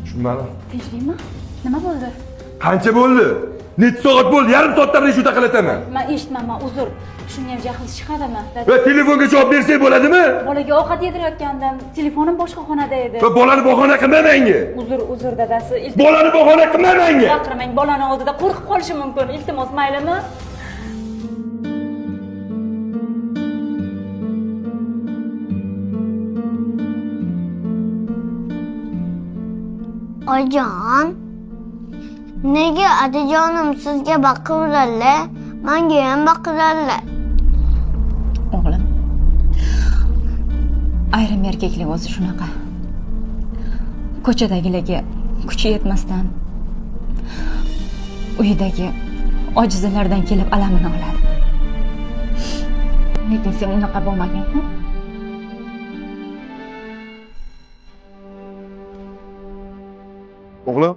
Tushunmadim. Tinchlikmi? Nima bo'ldi? Qancha bo'ldi? Necha soat bo'ldi? Yarim soatdan beri shu taqalataman. Men eshitmayman, uzr. Shunga ham jahlingiz chiqadimi? Va telefonga javob bersang bo'ladimi? Bolaga ovqat yedirayotgandim. Telefonim boshqa xonada edi. Va bolani bahona qilma menga. Uzr dadasi. Bolani bahona qilma menga. Baqirmang, bolani oldida qo'rqib qolishi mumkin. Iltimos, maylimi? Oyijon, nega adajonim sizga baqiradilar, menga ham baqiradilar? O'g'lim, ayrim erkaklar o'zi shunaqa. Ko'chadagilarga kuchi yetmasdan uyidagi ojizlardan kelib alamini oladi. Lekin sen unaqa bo'lmagan-ku. O'g'lim,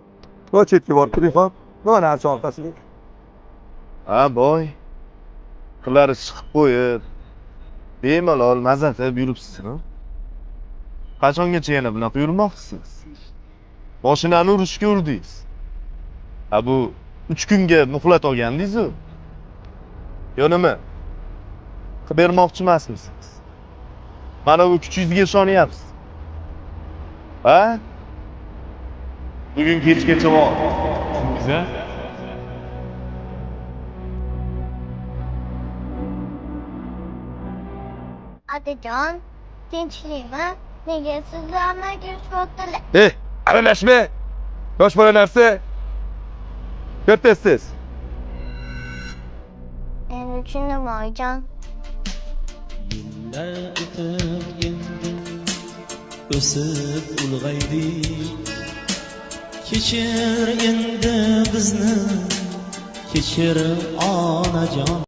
va chetga borib turing ham. Mana archa orqasiga. Ha, boy. Qilari chiqib qo'yib, bemalol mazza qilib yuribsiz-ku. Qachongacha yana bunaqa yurmoqchisiz? Mashinani urishga urdingiz. Ha, bu 3 kunga muhlat olgandingiz-ku. Yo nima? Qilib bermoqchimasmisiz? Mana bu kuchingizga ishonyapsiz. Ha? Bugun kechgacha bor. Siz-a? Adajon, tinchlikmi? Nega sizlarni ko'rishyaptilar? Aralashma. Yosh bola narsa. Ko'rtasiz. Endi tushundim, oyijon. O'sib ulg'aydik, kechir endi bizni, kechir onajon.